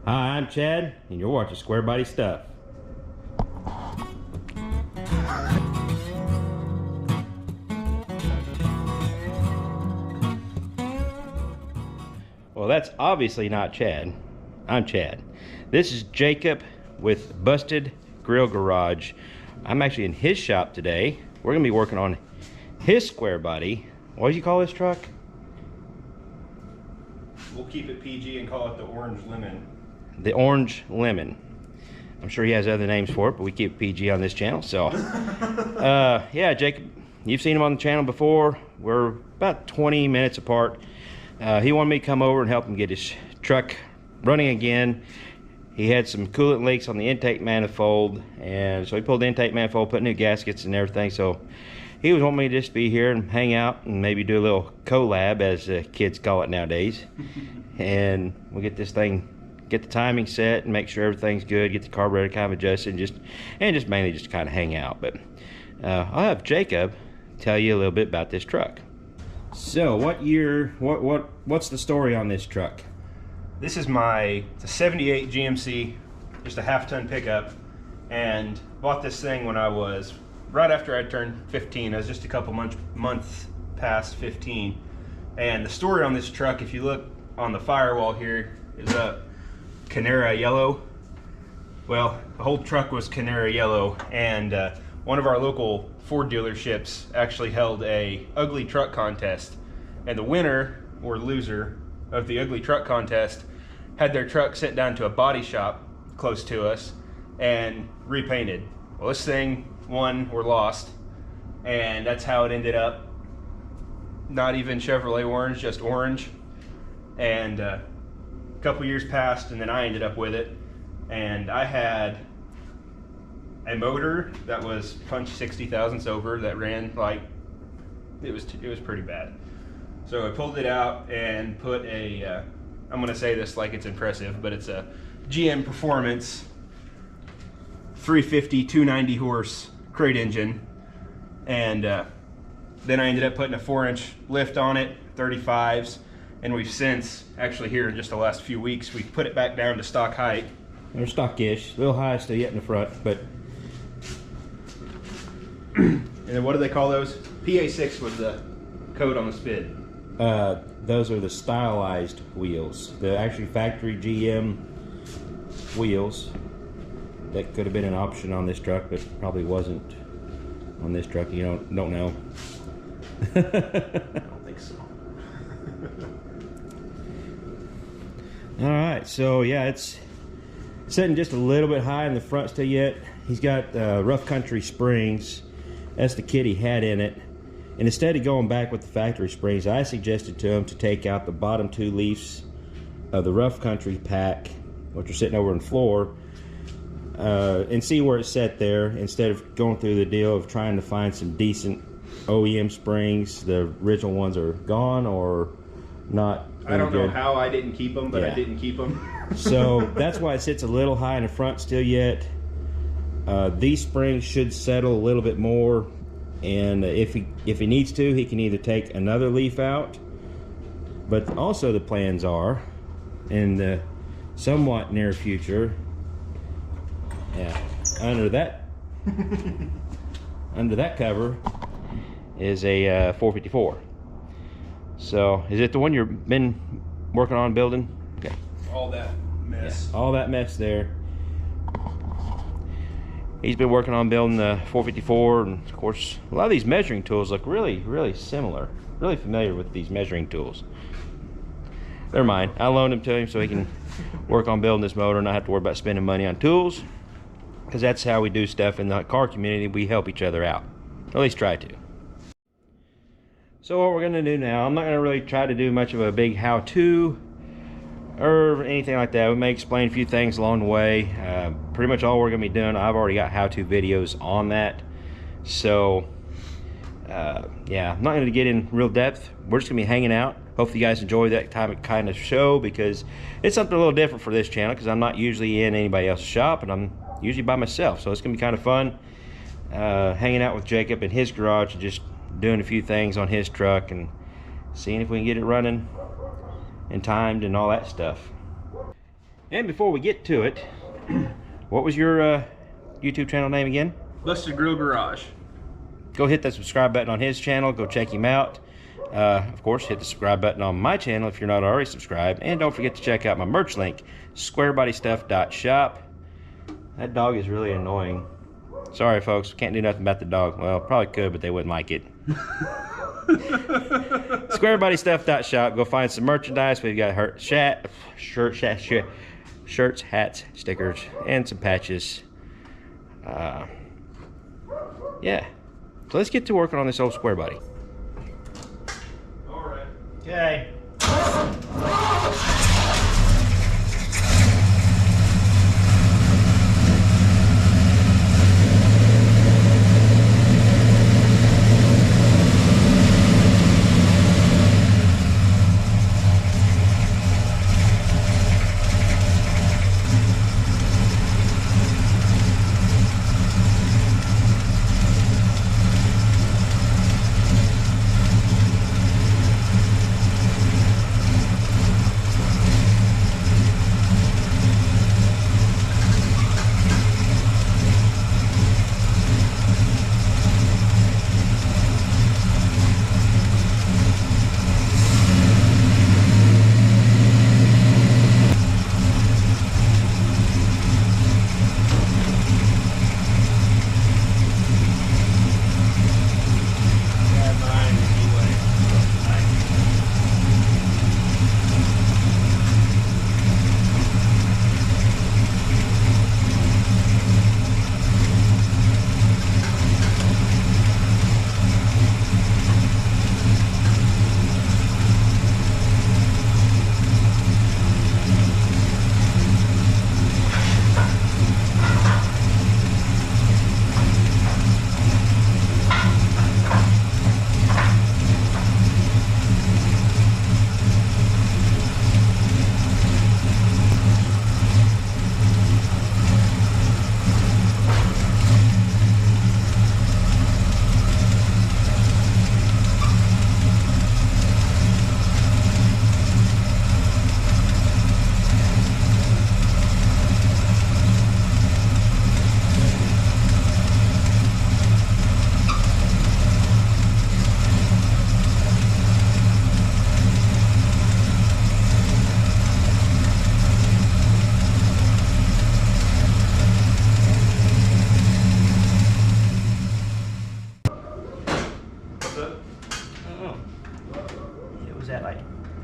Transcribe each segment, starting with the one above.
Hi, I'm Chad, and you're watching Squarebody Stuff. Well, that's obviously not Chad. I'm Chad. This is Jacob with Busted Grill Garage. I'm actually in his shop today. We're gonna be working on his Squarebody. What do you call this truck? We'll keep it PG and call it the Orange Lemon. The Orange Lemon. I'm sure he has other names for it, but we keep it PG on this channel. So, yeah, Jacob, you've seen him on the channel before. We're about 20 minutes apart. He wanted me to come over and help him get his truck running again. He had some coolant leaks on the intake manifold, and so he pulled the intake manifold, put new gaskets and everything. So he was wanting me to just be here and hang out and maybe do a little collab, as kids call it nowadays. And we'll get this thing, get the timing set and make sure everything's good, get the carburetor kind of adjusted, and just mainly just kind of hang out. But I'll have Jacob tell you a little bit about this truck. So what's the story on this truck? This is it's a 78 GMC, just a half-ton pickup, and bought this thing when I was right after I turned 15. I was just a couple months past 15. And the story on this truck, if you look on the firewall here, is a Canara yellow. Well, the whole truck was Canara yellow, and one of our local Ford dealerships actually held a ugly truck contest, and the winner or loser of the ugly truck contest had their truck sent down to a body shop close to us and repainted. Well, this thing won or lost, and that's how it ended up. Not even Chevrolet orange, just orange. And a couple years passed, and then I ended up with it, and I had a motor that was punched 60 thousandths over, that ran like it was pretty bad. So I pulled it out and put a I'm gonna say this like it's impressive, but it's a GM Performance 350 290 horse crate engine, and then I ended up putting a 4-inch lift on it, 35s, and we've since, actually here in just the last few weeks, we've put it back down to stock height. They're stock-ish, a little high still yet in the front, but and then what do they call those? PA6 was the code on the spid. those are the stylized wheels. The actually factory GM wheels. That could have been an option on this truck, but probably wasn't on this truck. You don't know. I don't think so. All right, so yeah, it's sitting just a little bit high in the front still yet. He's got rough country springs. That's the kit he had in it. And instead of going back with the factory springs, I suggested to him to take out the bottom 2 leaves of the rough country pack, which are sitting over on the floor, and see where it's set there, instead of going through the deal of trying to find some decent OEM springs. The original ones are gone or not. I don't know how I didn't keep them, but yeah. I didn't keep them. So that's why it sits a little high in the front still yet. These springs should settle a little bit more, and if he needs to, he can either take another leaf out, but also the plans are in the somewhat near future, under that cover is a 454. So is it the one you've been working on building? Okay. All that mess. Yeah, all that mess there. He's been working on building the 454, and of course a lot of these measuring tools look really similar. Really familiar with these measuring tools. They're mine. I loaned them to him so he can work on building this motor and not have to worry about spending money on tools, because that's how we do stuff in the car community. We help each other out, or at least try to. So what we're going to do now, I'm not going to really try to do much of a big how-to or anything like that. We may explain a few things along the way. Pretty much all we're going to be doing, I've already got how-to videos on that. So yeah, I'm not going to get in real depth. We're just going to be hanging out. Hopefully you guys enjoy that kind of show, because it's something a little different for this channel, because I'm not usually in anybody else's shop, and I'm usually by myself. So it's going to be kind of fun hanging out with Jacob in his garage and just doing a few things on his truck and seeing if we can get it running and timed and all that stuff. And before we get to it, what was your YouTube channel name again? Busted Grill Garage. Go hit that subscribe button on his channel. Go check him out. Of course, hit the subscribe button on my channel if you're not already subscribed. And don't forget to check out my merch link, squarebodystuff.shop. That dog is really annoying. Sorry, folks. Can't do nothing about the dog. Well, probably could, but they wouldn't like it. Squarebodystuff.shop. Go find some merchandise. We've got shirts, hats, stickers, and some patches. Yeah. So let's get to working on this old Squarebody. All right. Okay.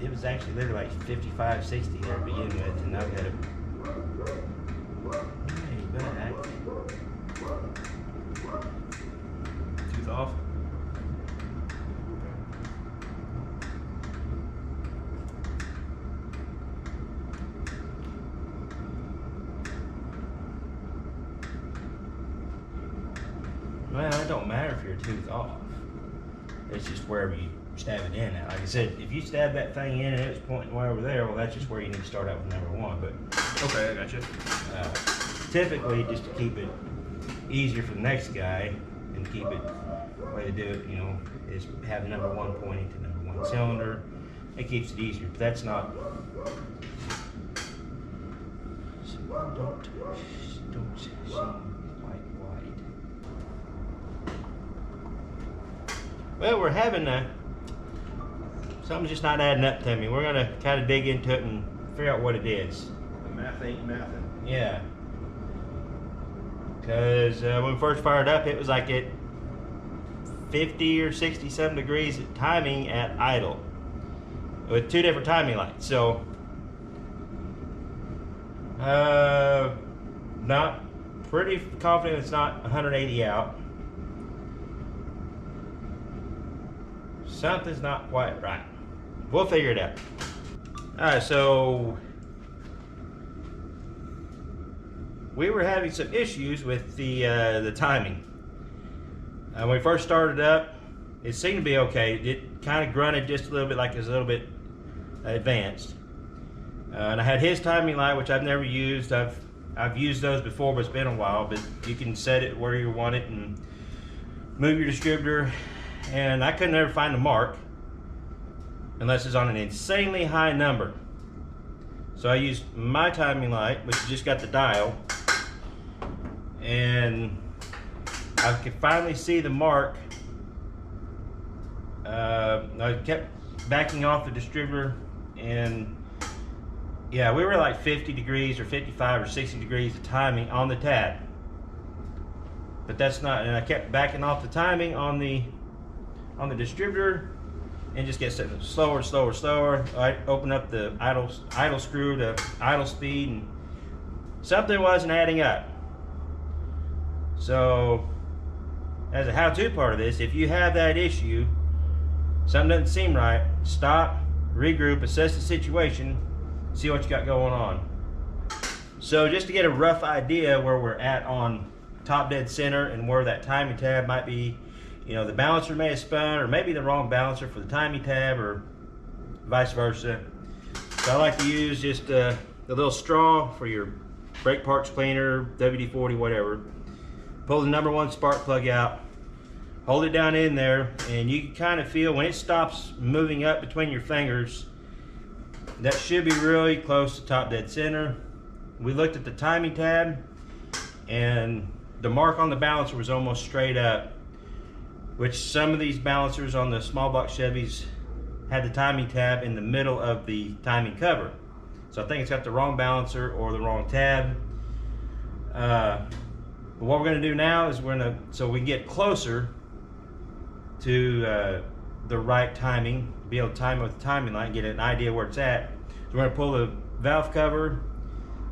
It was actually literally like 55, 60 there to begin with, and I've got it way back. Tooth off. Well, it don't matter if your tooth off. It's just wherever you stab it in at. Like I said, if you stab that thing in and it was pointing way over there, well, that's just where you need to start out with number one. But okay, I got you. Typically, just to keep it easier for the next guy and keep it, the way to do it, you know, is have number one pointing to number one cylinder. It keeps it easier, but that's not. Don't seem quite wide. Well, we're having something's just not adding up to me. We're gonna kind of dig into it and figure out what it is. The math ain't mathin'. Yeah. Because when we first fired up, it was like at 50 or 60 some degrees at timing at idle with two different timing lights. So not pretty confident it's not 180 out. Something's not quite right. We'll figure it out. Alright, so we were having some issues with the timing. When we first started up, it seemed to be okay. It kind of grunted just a little bit, like it was a little bit advanced. And I had his timing light, which I've never used. I've used those before, but it's been a while. But you can set it where you want it and move your distributor. And I couldn't ever find a mark unless it's on an insanely high number. So I used my timing light, which just got the dial, and I could finally see the mark. I kept backing off the distributor, and yeah, we were like 50 degrees or 55 or 60 degrees of timing on the tab. But that's not, and I kept backing off the timing on the distributor, and just gets slower, slower, slower. I open up the idle screw to idle speed, and something wasn't adding up. So, as a how-to part of this, if you have that issue, something doesn't seem right, stop, regroup, assess the situation, see what you got going on. So just to get a rough idea where we're at on top dead center and where that timing tab might be, you know, the balancer may have spun, or maybe the wrong balancer for the timing tab, or vice versa. So I like to use just a little straw for your brake parts cleaner, WD-40, whatever. Pull the number 1 spark plug out, hold it down in there, and you can kind of feel when it stops moving up between your fingers, that should be really close to top dead center. We looked at the timing tab, and the mark on the balancer was almost straight up, which some of these balancers on the small block Chevys had the timing tab in the middle of the timing cover. So I think it's got the wrong balancer or the wrong tab. But what we're going to do now is so we can get closer to the right timing, be able to time it with the timing light and get an idea where it's at. So we're going to pull the valve cover,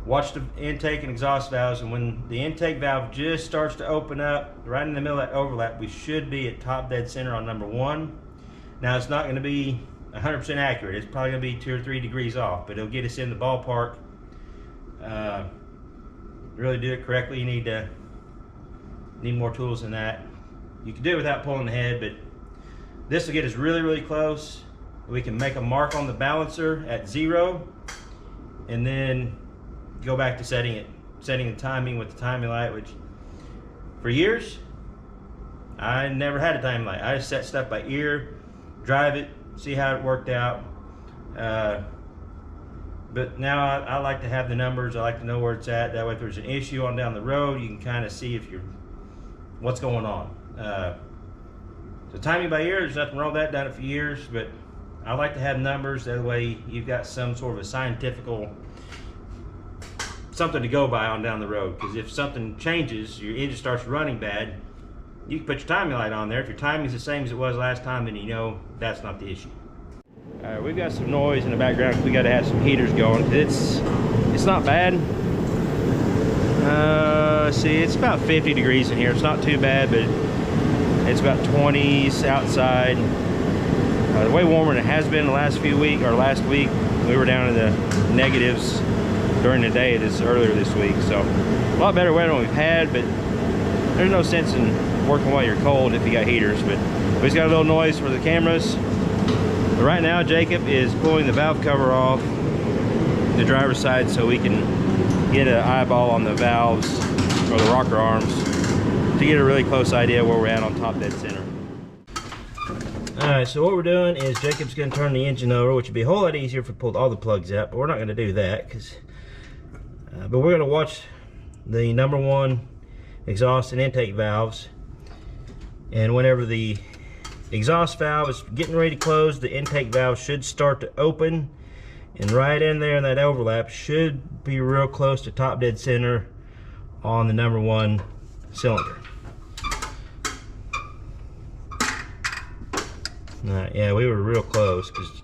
watch the intake and exhaust valves, and when the intake valve just starts to open up right in the middle of that overlap, we should be at top dead center on number 1. Now it's not going to be 100% accurate. It's probably going to be 2 or 3 degrees off, but it'll get us in the ballpark. Really do it correctly, you need more tools than that. You can do it without pulling the head, but this will get us really, really close. We can make a mark on the balancer at 0, and then go back to setting the timing with the timing light, which for years I never had a timing light. I just set stuff by ear, drive it, see how it worked out. But now I like to have the numbers. I like to know where it's at. That way, if there's an issue on down the road, you can kind of see what's going on. So timing by ear, there's nothing wrong with that. Done it for years, but I like to have numbers. That way, you've got some sort of a scientific something to go by on down the road. Because if something changes, your engine starts running bad, you can put your timing light on there. If your timing is the same as it was last time, then you know that's not the issue. All right, we've got some noise in the background because we got to have some heaters going. It's not bad. See, it's about 50 degrees in here. It's not too bad, but it's about 20s outside. Way warmer than it has been the last few weeks, or last week. We were down in the negatives during the day earlier this week, so a lot better weather than we've had. But there's no sense in working while you're cold if you got heaters. But we just got a little noise for the cameras. But right now Jacob is pulling the valve cover off the driver's side so we can get an eyeball on the valves or the rocker arms to get a really close idea where we're at on top dead center. Alright, so what we're doing is Jacob's going to turn the engine over, which would be a whole lot easier if we pulled all the plugs out, but we're not going to do that. But we're going to watch the number 1 exhaust and intake valves, and whenever the exhaust valve is getting ready to close, the intake valve should start to open, and right in there in that overlap should be real close to top dead center on the number 1 cylinder. Yeah, we were real close because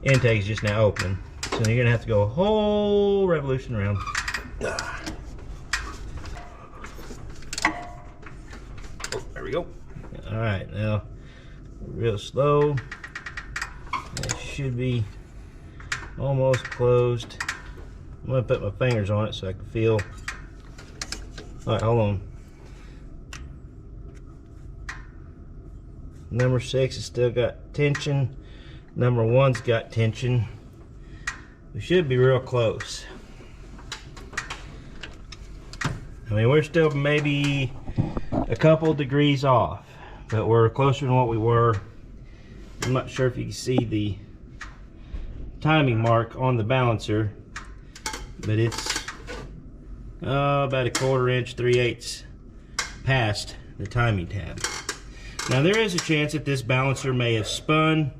intake is just now open. So you're gonna have to go a whole revolution around. Oh, there we go. All right, now real slow. It should be almost closed. I'm gonna put my fingers on it so I can feel. All right, hold on. Number 6 has still got tension. Number 1's got tension. We should be real close. I mean, we're still maybe a couple degrees off, but we're closer than what we were. I'm not sure if you can see the timing mark on the balancer. but it's about 1/4 inch, 3/8 past the timing tab. Now there is a chance that this balancer may have spun,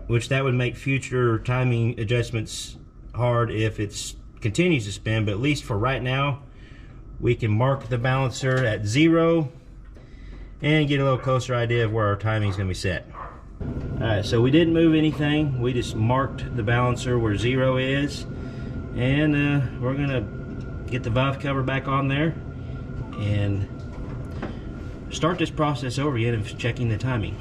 which that would make future timing adjustments hard if it continues to spin, but at least for right now, we can mark the balancer at 0 and get a little closer idea of where our timing is going to be set. Alright, so we didn't move anything. We just marked the balancer where 0 is, and we're going to get the valve cover back on there and start this process over again of checking the timing.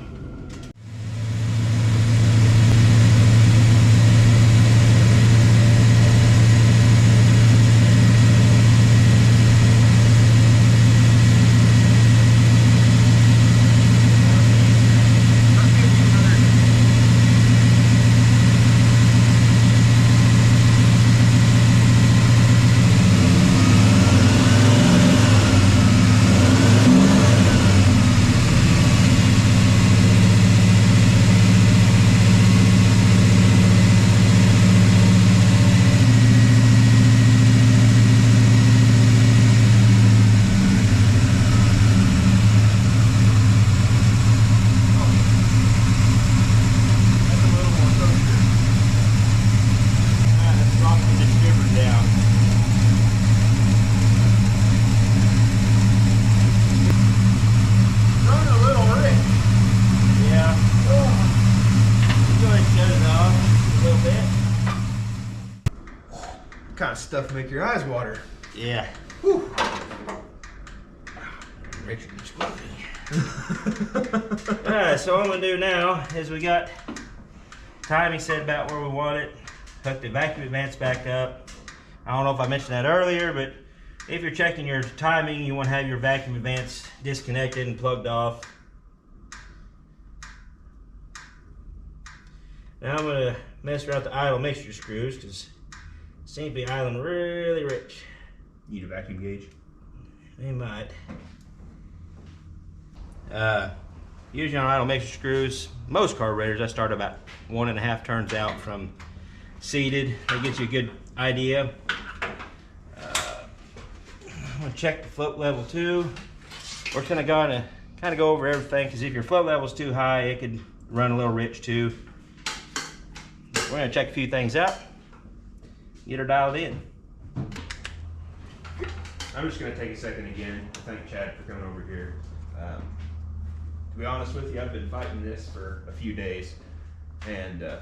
Kind of stuff to make your eyes water. Yeah. Whew. Alright, so what I'm going to do now is we got timing set about where we want it. Hook the vacuum advance back up. I don't know if I mentioned that earlier, but if you're checking your timing, you want to have your vacuum advance disconnected and plugged off. Now I'm going to mess around the idle mixture screws because seem to be idling really rich. Need a vacuum gauge? They might. Usually on idle mixture screws, most carburetors, I start about 1.5 turns out from seated. That gives you a good idea. I'm gonna check the float level too. We're just gonna kind of go over everything, because if your float level is too high, it could run a little rich too. We're gonna check a few things out. Get her dialed in. I'm just going to take a second again to thank Chad for coming over here. To be honest with you, I've been fighting this for a few days, and I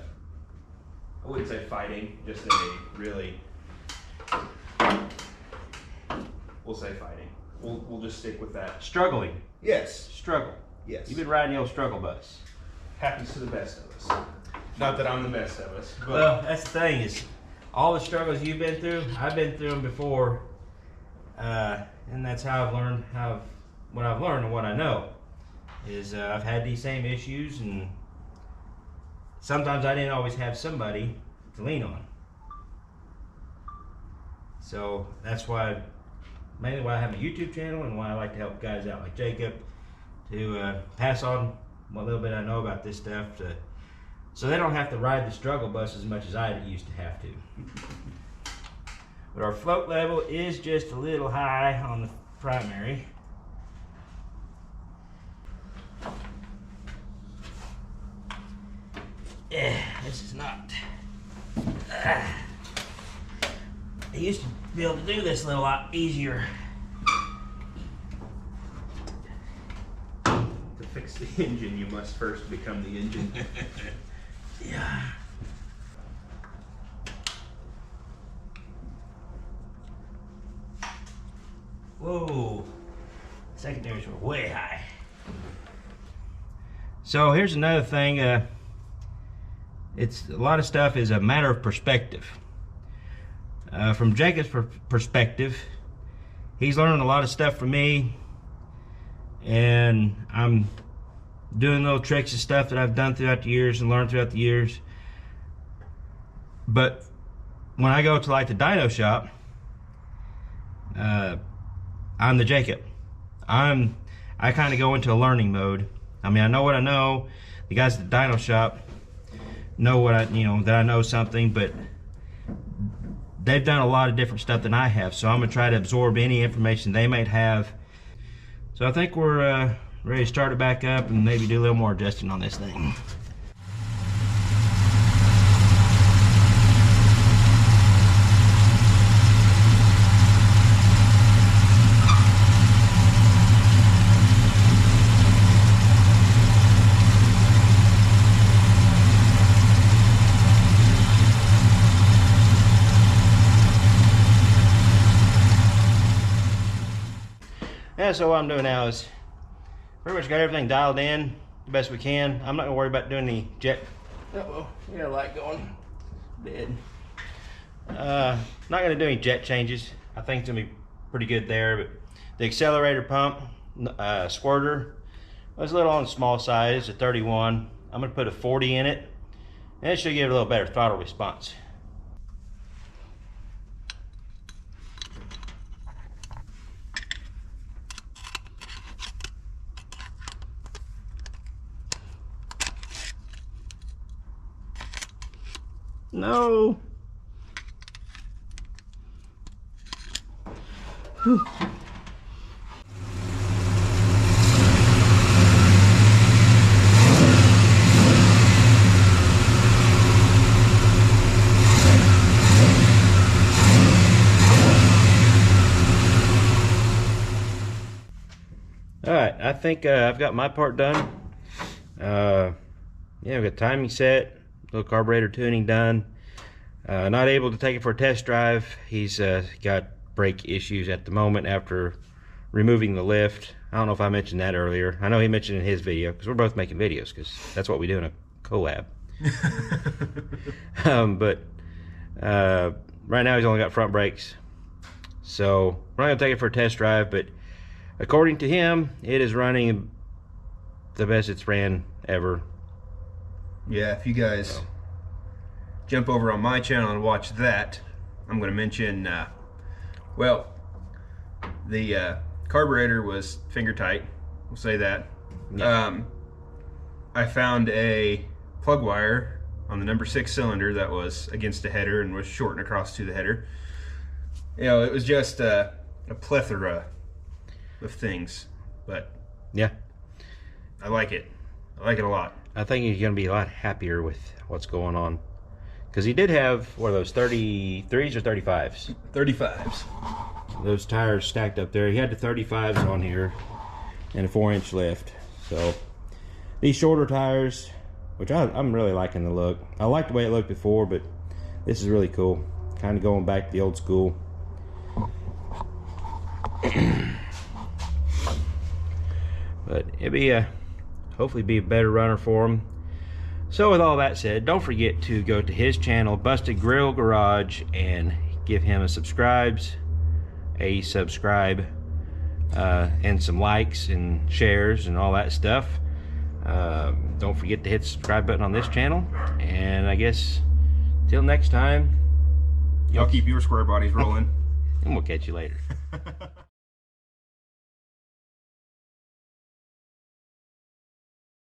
wouldn't say fighting, just a really, we'll say fighting. We'll just stick with that. Struggling. Yes. Struggle. Yes. You've been riding the old struggle bus. Happens to the best of us. Not that I'm the best of us. But Well, that's the thing is, all the struggles you've been through, I've been through them before, and that's how I've learned what I've learned and what I know is I've had these same issues, and sometimes I didn't always have somebody to lean on. So that's mainly why I have a YouTube channel, and why I like to help guys out like Jacob to pass on what little bit I know about this stuff so they don't have to ride the struggle bus as much as I used to have to. But our float level is just a little high on the primary. Yeah, this is not. I used to be able to do this a little lot easier. to fix the engine, you must first become the engine. Yeah. Whoa. Secondaries were way high. So here's another thing. It's a lot of stuff is a matter of perspective. From Jacob's perspective, he's learning a lot of stuff from me, and I'm doing little tricks and stuff that I've done throughout the years and learned throughout the years. But when I go to like the dyno shop, I'm the Jacob. I kind of go into a learning mode. I mean, I know what I know. The guys at the dyno shop know what I, that I know something, but they've done a lot of different stuff than I have, so I'm gonna try to absorb any information they might have. So I think we're ready to start it back up and maybe do a little more adjusting on this thing. Yeah, so what I'm doing now is pretty much got everything dialed in the best we can. I'm not gonna worry about doing any jet. Uh-oh, we got a light going. Dead. Not gonna do any jet changes. I think it's gonna be pretty good there, but the accelerator pump, squirter, was a little on the small side. It's a 31. I'm gonna put a 40 in it, and it should give it a little better throttle response. No. Whew. All right, I think I've got my part done. Yeah, we've got timing set. Little carburetor tuning done. Not able to take it for a test drive. He's got brake issues at the moment after removing the lift. I don't know if I mentioned that earlier. I know he mentioned in his video, because we're both making videos, because that's what we do in a collab. But right now he's only got front brakes, so we're not gonna take it for a test drive, but according to him, it is running the best it's ran ever. Yeah, if you guys jump over on my channel and watch that, I'm going to mention, well, the carburetor was finger tight. We'll say that. Yeah. I found a plug wire on the number 6 cylinder that was against the header and was shortened across to the header. You know, it was just a plethora of things, but yeah, I like it. I like it a lot. I think he's going to be a lot happier with what's going on. Because he did have, what are those, 33s or 35s? 35s. Those tires stacked up there. He had the 35s on here and a 4-inch lift. So these shorter tires, which I'm really liking the look. I liked the way it looked before, but this is really cool. Kind of going back to the old school. But it'd be hopefully be a better runner for him. So with all that said, don't forget to go to his channel, Busted Grill Garage, and give him a subscribe, and some likes and shares and all that stuff. Don't forget to hit the subscribe button on this channel, and I guess till next time, y'all keep your square bodies rolling, and we'll catch you later.